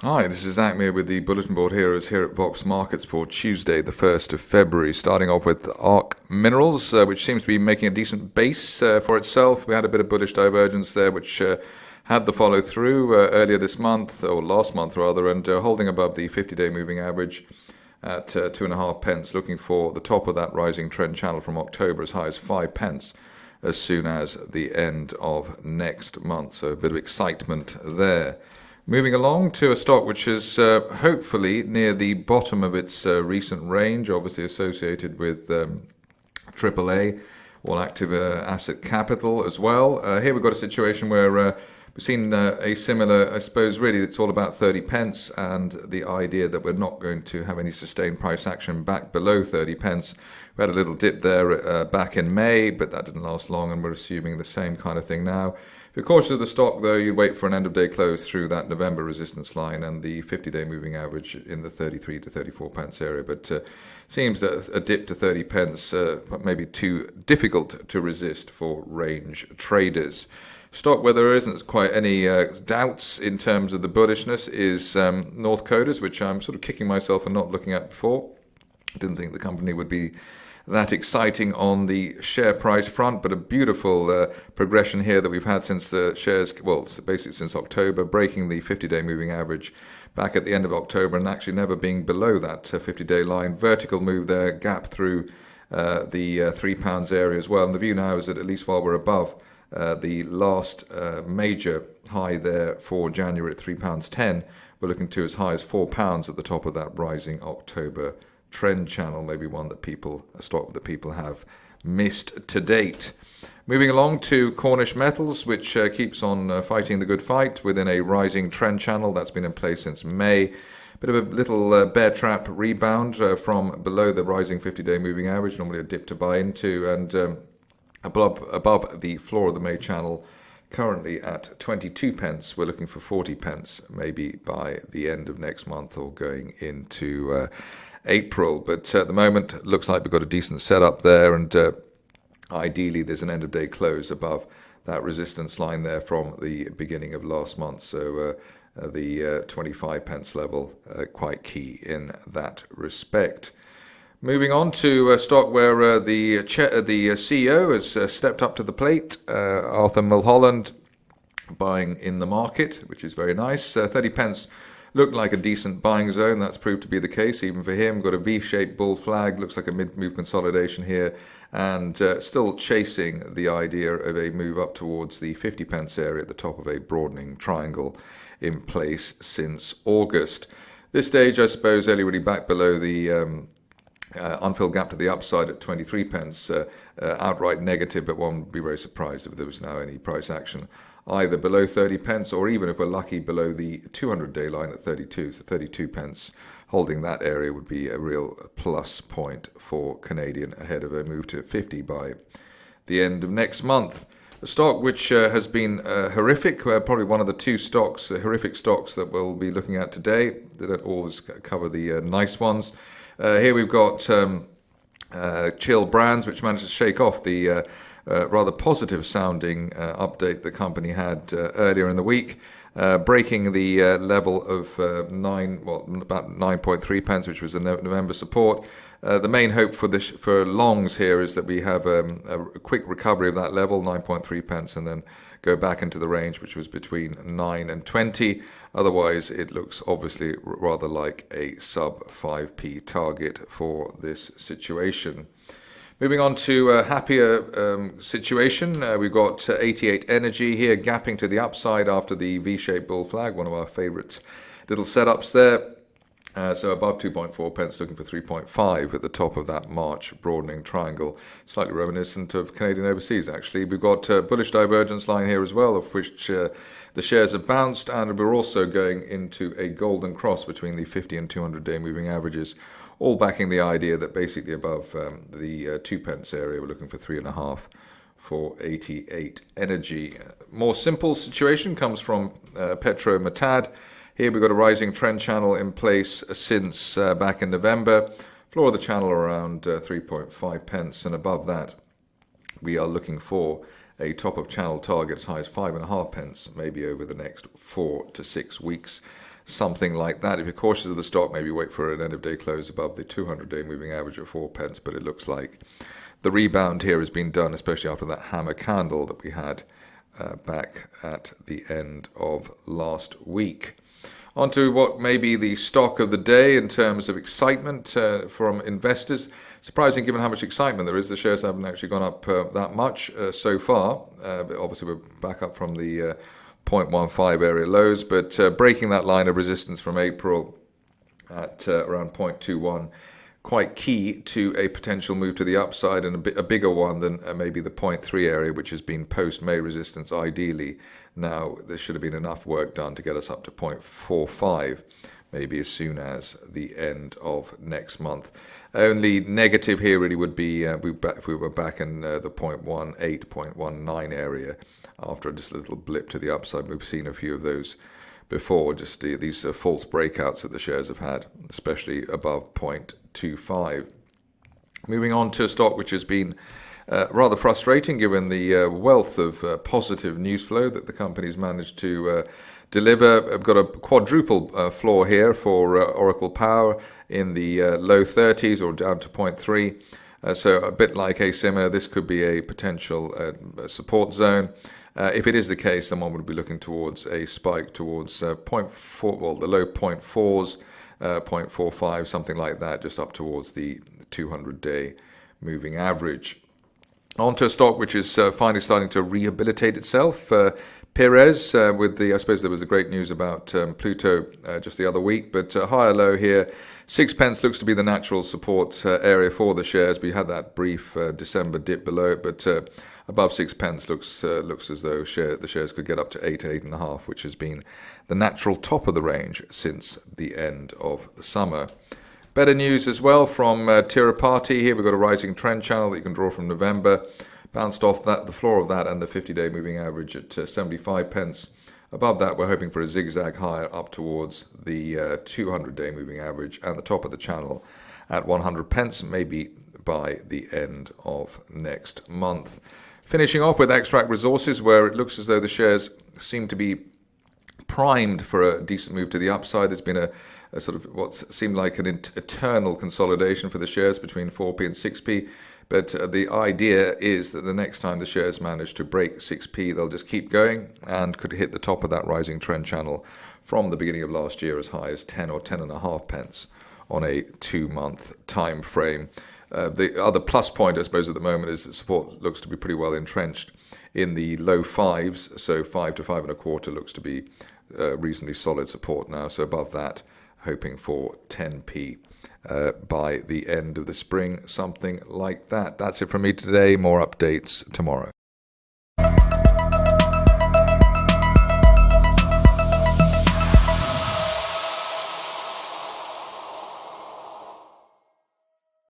Hi, this is Zak Mir with the Bulletin Board Heroes here at Vox Markets for Tuesday, the 1st of February. Starting off with ARC Minerals, which seems to be making a decent base for itself. We had a bit of bullish divergence there, which had the follow through earlier this month, or last month rather, and holding above the 50-day moving average at 2.5 pence, looking for the top of that rising trend channel from October as high as 5 pence as soon as the end of next month. So a bit of excitement there. Moving along to a stock which is hopefully near the bottom of its recent range, obviously associated with AAA, All Active Asset Capital as well. Here we've got a situation where we've seen Asimilar, I suppose really it's all about 30 pence and the idea that we're not going to have any sustained price action back below 30 pence. We had a little dip there back in May, but that didn't last long, and we're assuming the same kind of thing now. If you're cautious of the stock, though, you'd wait for an end-of-day close through that November resistance line and the 50-day moving average in the 33 to 34 pence area. But seems that a dip to 30 pence maybe too difficult to resist for range traders. Stock where there isn't quite any doubts in terms of the bullishness is Northcoders, which I'm sort of kicking myself for not looking at before. I didn't think the company would be that exciting on the share price front, but a beautiful progression here that we've had since the shares, well, basically since October, breaking the 50-day moving average back at the end of October and actually never being below that 50-day line. Vertical move there, gap through the £3 area as well. And the view now is that at least while we're above the last major high there for January at £3.10, we're looking to as high as £4 at the top of that rising October trend channel, maybe a stock that people have missed to date. Moving along to Cornish Metals, which keeps on fighting the good fight within a rising trend channel that's been in place since May. Bit of a little bear trap rebound from below the rising 50-day moving average, normally a dip to buy into, and above the floor of the May channel, currently at 22 pence. We're looking for 40 pence maybe by the end of next month or going into April. But at the moment, looks like we've got a decent setup there, and ideally there's an end-of-day close above that resistance line there from the beginning of last month. So the 25 pence level, quite key in that respect. Moving on to a stock where the CEO has stepped up to the plate, Arthur Mulholland, buying in the market, which is very nice. 30 pence looked like a decent buying zone. That's proved to be the case even for him. Got a V-shaped bull flag, looks like a mid-move consolidation here, and still chasing the idea of a move up towards the 50 pence area at the top of a broadening triangle in place since August. This stage, I suppose, only really back below the unfilled gap to the upside at 23 pence, outright negative, but one would be very surprised if there was now any price action either below 30 pence or even if we're lucky below the 200-day line at 32. So 32 pence, holding that area would be a real plus point for Canadian ahead of a move to 50 by the end of next month. A stock which has been horrific, probably one of the two stocks, horrific stocks that we'll be looking at today. They don't always cover the nice ones. Here we've got Chill Brands, which managed to shake off the rather positive sounding update the company had earlier in the week, breaking the level of about 9.3 pence, which was the November support. The main hope for longs here is that we have a quick recovery of that level, 9.3 pence, and then go back into the range, which was between 9 and 20. Otherwise, it looks obviously rather like a sub 5p target for this situation. Moving on to a happier situation, we've got 88 Energy here gapping to the upside after the V-shaped bull flag, one of our favourite little setups there. So above 2.4 pence, looking for 3.5 at the top of that March broadening triangle, slightly reminiscent of Canadian overseas actually. We've got a bullish divergence line here as well, of which the shares have bounced, and we're also going into a golden cross between the 50 and 200-day moving averages, all backing the idea that basically above the 2 pence area, we're looking for 3.5 for 88 Energy. More simple situation comes from Petro Matad. Here we've got a rising trend channel in place since back in November. Floor of the channel around 3.5 pence, and above that we are looking for a top-of-channel target as high as 5.5 pence, maybe over the next 4 to 6 weeks. Something like that. If you're cautious of the stock, maybe wait for an end-of-day close above the 200-day moving average of 4 pence. But it looks like the rebound here has been done, especially after that hammer candle that we had back at the end of last week. On to what may be the stock of the day in terms of excitement from investors. Surprising given how much excitement there is. The shares haven't actually gone up that much so far. But obviously, we're back up from the 0.15 area lows, but breaking that line of resistance from April at around 0.21, quite key to a potential move to the upside, and a bigger one than maybe the 0.3 area, which has been post-May resistance ideally. Now, there should have been enough work done to get us up to 0.45, maybe as soon as the end of next month. Only negative here really would be if we were back in the 0.18, 0.19 area after just a little blip to the upside. We've seen a few of those before, just these false breakouts that the shares have had, especially above 0.25. Moving on to a stock which has been rather frustrating given the wealth of positive news flow that the company's managed to deliver. I've got a quadruple floor here for Oracle Power in the low 30s or down to 0.3. So a bit like Asimilar, this could be a potential support zone. If it is the case, then one would be looking towards a spike towards 0.4, well, the low 0.4s, 0.45, something like that, just up towards the 200-day moving average. On to a stock which is finally starting to rehabilitate itself. Perez, I suppose there was a great news about Pluto just the other week, but higher low here. 6 pence looks to be the natural support area for the shares. We had that brief December dip below it, but above 6 pence looks as though the shares could get up to 8.5, which has been the natural top of the range since the end of the summer. Better news as well from Tirupati. Here we've got a rising trend channel that you can draw from November. Bounced off the floor of that and the 50-day moving average at 75 pence. Above that, we're hoping for a zigzag higher up towards the 200-day moving average and the top of the channel at 100 pence, maybe by the end of next month. Finishing off with Xtract Resources, where it looks as though the shares seem to be primed for a decent move to the upside. There's been a sort of what seemed like an eternal consolidation for the shares between 4p and 6p. But the idea is that the next time the shares manage to break 6p, they'll just keep going and could hit the top of that rising trend channel from the beginning of last year as high as 10 or 10.5 pence on a 2-month time frame. The other plus point, I suppose, at the moment is that support looks to be pretty well entrenched in the low 5s. So 5 to 5.25 looks to be reasonably solid support now. So above that, hoping for 10p. By the end of the spring, something like that. That's it from me today. More updates tomorrow.